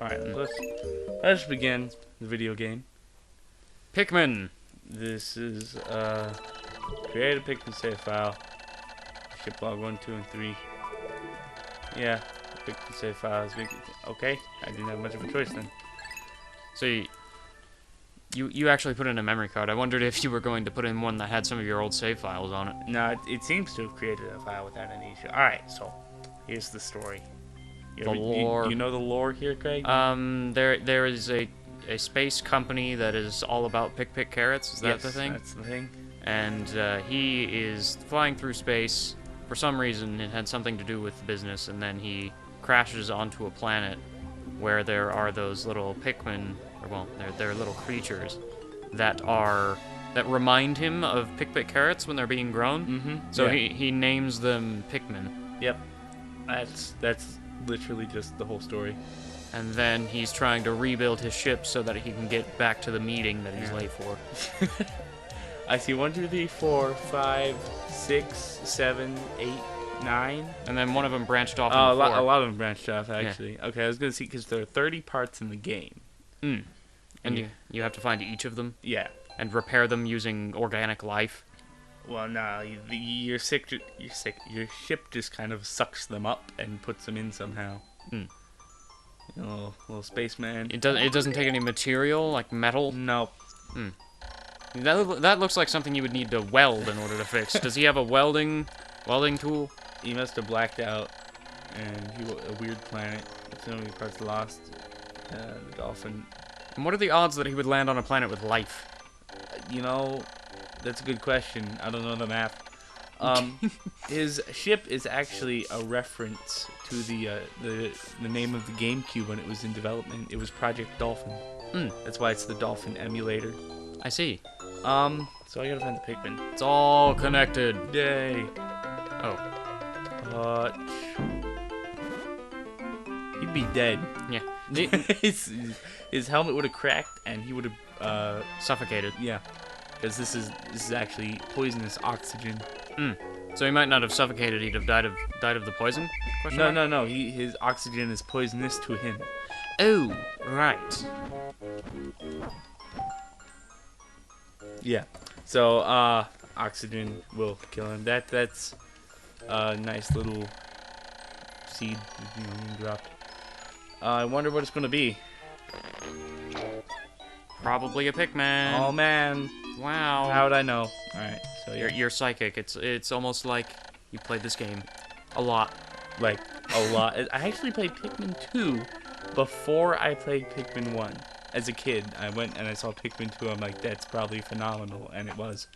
Alright, let's begin the video game. Pikmin. This is, create a Pikmin save file. Ship log 1, 2, and 3. Yeah, the Pikmin save file is big. Okay, I didn't have much of a choice then. So you actually put in a memory card. I wondered if you were going to put in one that had some of your old save files on it. No, it seems to have created a file without any issue. Alright, so, here's the story. The lore. You know the lore here, Craig? There is a space company that is all about pick carrots. Is that Yes, the thing? That's the thing. And he is flying through space. For some reason, it had something to do with business, and then he crashes onto a planet where there are those little Pikmin, or well, they're little creatures that remind him of pick carrots when they're being grown. Mm-hmm. So yeah. he names them Pikmin. Yep. That's literally just the whole story. And then he's trying to rebuild his ship so that he can get back to the meeting that he's late for. I see 1, 2, 3, 4, 5, 6, 7, 8, 9. And then one of them branched off. Oh, into a 4. lot of them branched off, actually. Yeah. Okay, I was going to see, because there are 30 parts in the game. Mm. And you have to find each of them? Yeah. And repair them using organic life? Well, no, your ship just kind of sucks them up and puts them in somehow. Mm. You know, little spaceman. It doesn't take any material, like metal? Nope. Hmm. That looks like something you would need to weld in order to fix. Does he have a welding tool? He must have blacked out, and a weird planet. So many parts lost. The dolphin. And what are the odds that he would land on a planet with life? You know, that's a good question. I don't know the math. His ship is actually a reference to the name of the GameCube when it was in development. It was Project Dolphin. Mm. That's why it's the Dolphin emulator. I see. So I gotta find the Pikmin. It's all connected. Yay. Oh. He'd be dead. Yeah. his helmet would have cracked and he would have suffocated. Yeah. Because this is actually poisonous oxygen. Mm. So he might not have suffocated, he'd have died of the poison? No. His oxygen is poisonous to him. Oh, right. Yeah. So, oxygen will kill him. That's a nice little seed you dropped. I wonder what it's gonna be. Probably a Pikmin. Oh man. Wow. How would I know? Alright, so yeah. You're psychic. It's almost like you played this game a lot. Like, a lot. I actually played Pikmin 2 before I played Pikmin 1. As a kid, I went and I saw Pikmin 2, I'm like, that's probably phenomenal, and it was.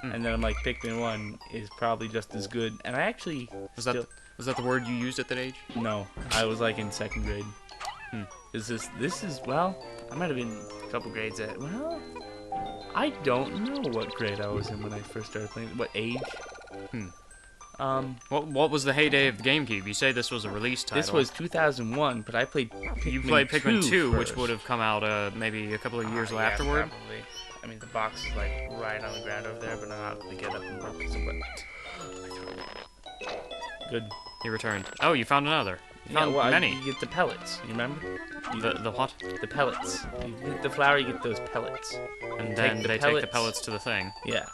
Mm. And then I'm like, Pikmin 1 is probably just as good, and I actually... Was that the word you used at that age? No, I was like in 2nd grade. Hmm. This is, well, I might have been a couple grades at, well, I don't know what grade I was in when I first started playing, what age? Hmm. What was the heyday of the GameCube? You say this was a release title. This was 2001, but I played Pikmin You played Pikmin 2, first. which would have come out maybe a couple of years afterward? Probably. I mean, the box is like right on the ground over there, but I'm not going to get up and look because of Good. You returned. Oh, you found another. You found many. You get the pellets, you remember? The what? The pellets. You hit the flower, you get those pellets. And then they take the pellets to the thing. Yeah.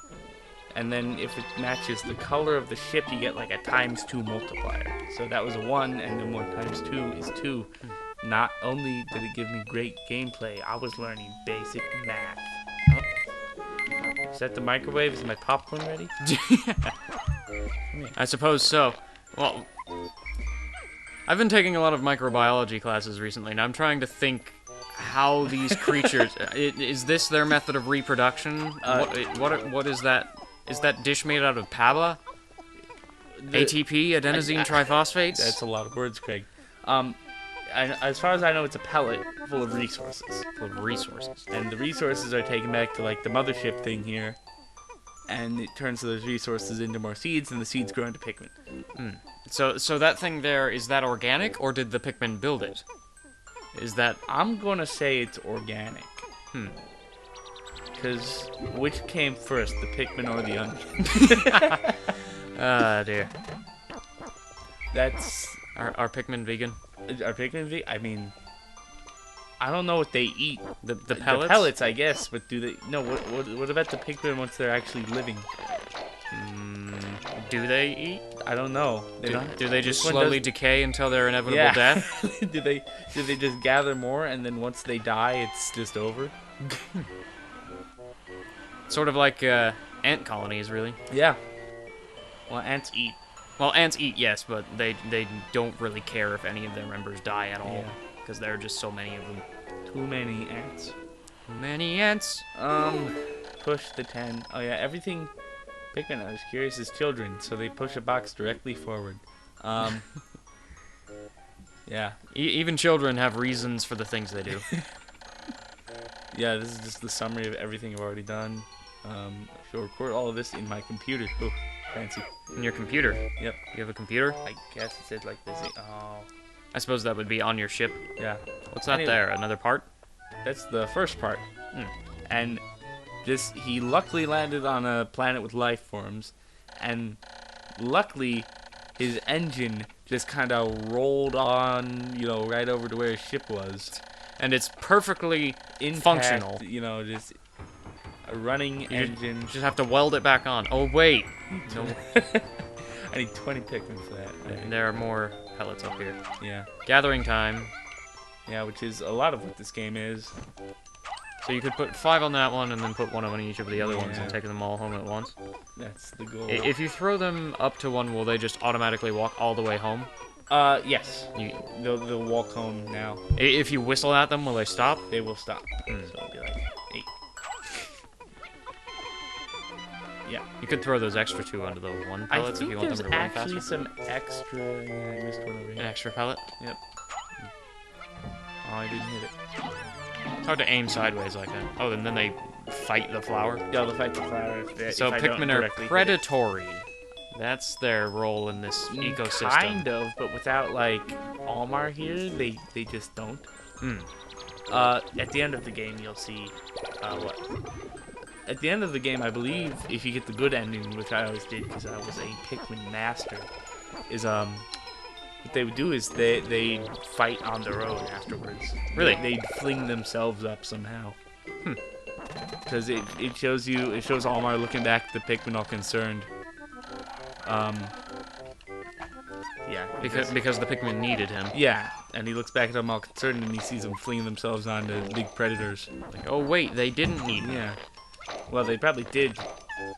And then if it matches the color of the ship, you get like a ×2 multiplier. So that was a 1, and then 1 times 2 is 2. Not only did it give me great gameplay, I was learning basic math. Oh. Is that the microwave? Is my popcorn ready? I suppose so. Well, I've been taking a lot of microbiology classes recently, and I'm trying to think how these creatures... is this their method of reproduction? What is that? Is that dish made out of PABA? ATP, adenosine triphosphate? That's a lot of words, Craig. As far as I know, it's a pellet full of resources. Full of resources. And the resources are taken back to, like, the mothership thing here. And it turns those resources into more seeds, and the seeds grow into Pikmin. Mm. So that thing there, is that organic, or did the Pikmin build it? Is that... I'm gonna say it's organic. Hmm. Because which came first, the Pikmin or the onion? Ah, dear. That's... Are Pikmin vegan? Are Pikmin vegan? I mean... I don't know what they eat. The pellets? The pellets, I guess, but do they... No, what about the Pikmin once they're actually living? Do they eat? I don't know. Do they just slowly decay until their inevitable death? do they just gather more, and then once they die, it's just over? Sort of like ant colonies, really. Yeah. Well, ants eat. Well, ants eat, yes, but they don't really care if any of their members die at all. Yeah. Because there are just so many of them. Too many ants. Too many ants. Push the 10. Oh yeah, everything... Pikmin, I was curious as children, so they push a box directly forward. Yeah. Even children have reasons for the things they do. Yeah, this is just the summary of everything I've already done. I shall record all of this in my computer. Oh, fancy. In your computer? Yep. You have a computer? I guess it said like this. Oh. I suppose that would be on your ship. Yeah. What's that there? Another part? That's the first part. And he luckily landed on a planet with life forms, and luckily his engine just kind of rolled on, right over to where his ship was. And it's perfectly Intact, functional. Just a running engine. Just have to weld it back on. Oh, wait. No. I need 20 Pikmin for that. And there are more pellets up here. Yeah. Gathering time. Yeah, which is a lot of what this game is. So you could put 5 on that one and then put 1 on each of the other ones and take them all home at once. That's the goal. If you throw them up to 1, will they just automatically walk all the way home? Yes. They'll walk home now. If you whistle at them, will they stop? They will stop. So it'll be like 8. Yeah. You could throw those extra 2 onto the 1 pellets if you want them to run faster. I think there's actually some extra... Yeah, I missed one over here. An extra pellet? Yep. Oh, I didn't hit it. It's hard to aim sideways like that. Oh, and then they fight the flower? Yeah, they'll fight the flower. So Pikmin are predatory. That's their role in this ecosystem. Kind of, but without, Almar here, they just don't. At the end of the game, you'll see, what? At the end of the game, I believe, if you get the good ending, which I always did because I was a Pikmin master, is, what they would do is they'd fight on their own afterwards. Really? They'd fling themselves up somehow. Because it shows Almar looking back at the Pikmin all concerned. Yeah. Because the Pikmin needed him. Yeah, and he looks back at them all concerned and he sees them fling themselves onto big predators. Like, oh wait, they didn't need him. Yeah. Well, they probably did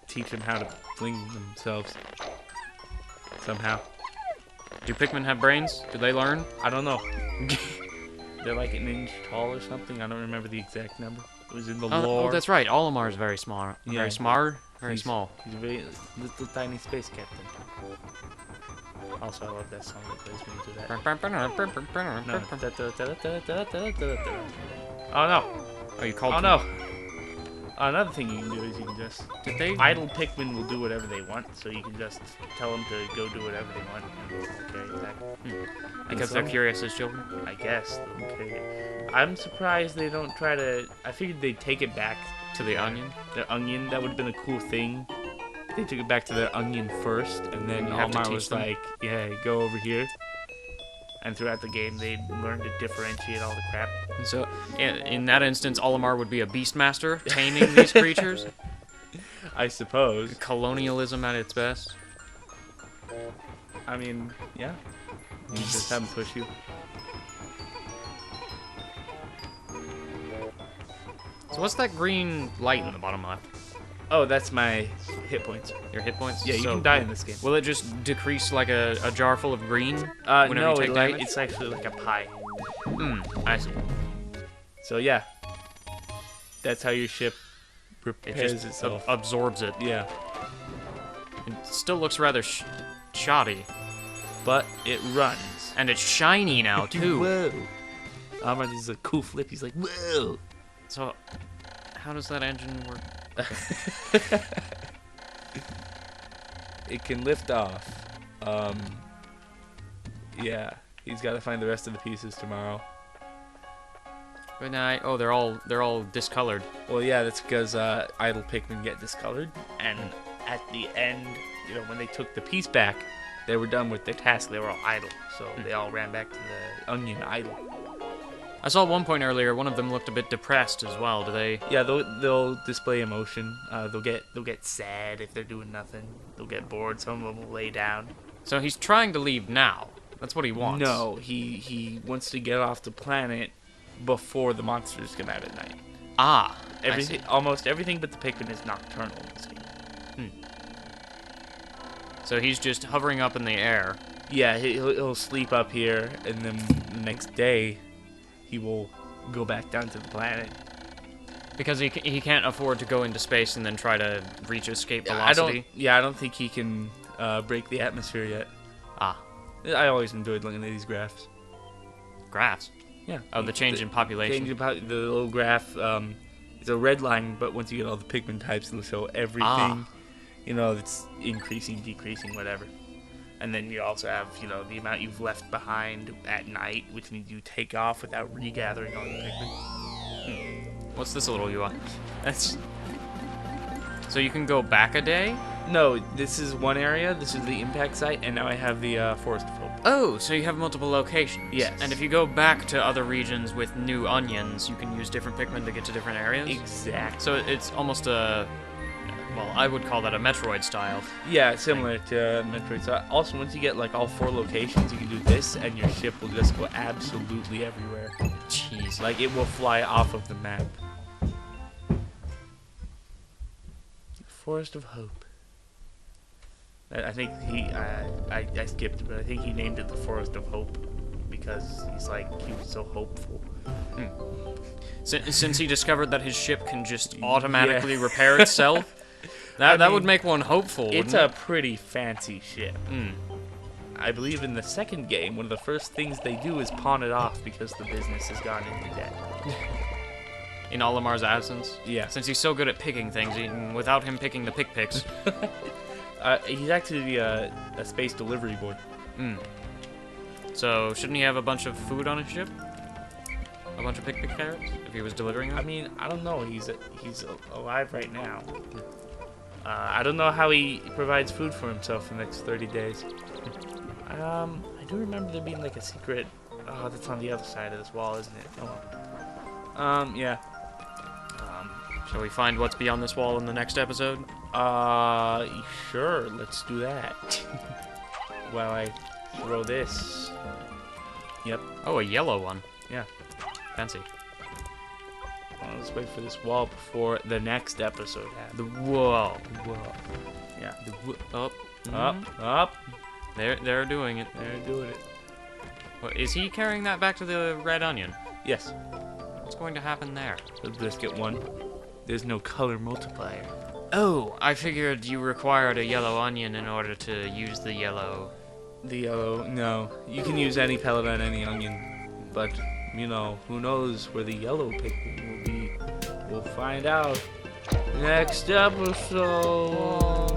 teach him how to fling themselves. Somehow. Do Pikmin have brains? Do they learn? I don't know. They're like an inch tall or something. I don't remember the exact number. It was in the lore. Oh, that's right. Olimar is very small. Yeah. Very smart. Very small. He's a very little tiny space captain. Also, I love that song that plays when you do that. No. Oh no. Oh, you called. Oh no. Another thing you can do is you can just... Idle Pikmin will do whatever they want, so you can just tell them to go do whatever they want and they'll carry it back. Because they're curious as children? I guess they'll carry it. I'm surprised they don't try to... I figured they'd take it back to the onion. Their onion, that would have been a cool thing. They took it back to their onion first, and then Almar was like, yeah, go over here. And throughout the game, they'd learn to differentiate all the crap. So, in that instance, Olimar would be a beastmaster, taming these creatures? I suppose. Colonialism at its best. I mean, yeah. You just have them push you. So what's that green light in the bottom left? Oh, that's my hit points. Your hit points? Yeah, you can die in this game. Will it just decrease like a jar full of green? No, you take damage? it's actually like a pie. I see. So yeah, that's how your ship repairs itself. Absorbs it. Yeah. It still looks rather shoddy. But it runs. And it's shiny now, too. Whoa. Almar does a cool flip. He's like, whoa. So, how does that engine work? It can lift off. Yeah, he's got to find the rest of the pieces tomorrow. But now, they're all discolored. Well, yeah, that's because idle Pikmin get discolored, and at the end, when they took the piece back, they were done with their task. They were all idle, so they all ran back to the onion idle. I saw at one point earlier, one of them looked a bit depressed as well. Do they? Yeah, they'll display emotion. They'll get sad if they're doing nothing. They'll get bored. Some of them will lay down. So he's trying to leave now. That's what he wants. No, he wants to get off the planet before the monsters come out at night. Ah, Everything, almost everything but the Pikmin is nocturnal in this game. So he's just hovering up in the air. Yeah, he'll sleep up here, and then the next day, he will go back down to the planet. Because he can't afford to go into space and then try to reach escape velocity. I don't think he can break the atmosphere yet. Ah. I always enjoyed looking at these graphs. Graphs? Yeah. Oh, the change in population. The little graph, it's a red line, but once you get all the Pikmin types, it'll show everything. You know, it's increasing, decreasing, whatever. And then you also have, you know, the amount you've left behind at night, which means you take off without regathering all your Pikmin. What's this little UI? That's... So you can go back a day? No, this is one area, this is the impact site, and now I have the Forest of Hope. Oh, so you have multiple locations. Yes. And if you go back to other regions with new onions, you can use different Pikmin to get to different areas? Exactly. So it's almost a... Well, I would call that a Metroid style. Yeah, similar to Metroid. So also, once you get like all 4 locations, you can do this, and your ship will just go absolutely everywhere. Jeez. Like it will fly off of the map. Forest of Hope. I think I skipped it, but I think he named it the Forest of Hope because he was so hopeful. Since he discovered that his ship can just automatically repair itself. That would make one hopeful, It's wouldn't a pretty fancy ship. I believe in the second game, one of the first things they do is pawn it off because the business has gone into debt. In Olimar's absence? Yeah. Since he's so good at picking things, without him picking the picks. He's actually a space delivery boy. So, shouldn't he have a bunch of food on his ship? A bunch of pick carrots? If he was delivering them? I mean, I don't know. He's alive right now. I don't know how he provides food for himself for the next 30 days. I do remember there being like a secret. Oh, that's on the other side of this wall, isn't it? Oh. Yeah. Shall we find what's beyond this wall in the next episode? Sure. Let's do that. While I throw this. Yep. Oh, a yellow one. Yeah. Fancy. Well, let's wait for this wall before the next episode happens. Whoa. Yeah. Up. They're doing it. They're doing it. What, is he carrying that back to the red onion? Yes. What's going to happen there? Let's just get one. There's no color multiplier. Oh, I figured you required a yellow onion in order to use the yellow. The yellow, no. You can use any pellet on any onion, but, you know, who knows where the yellow Pikmin will be. We'll find out next episode.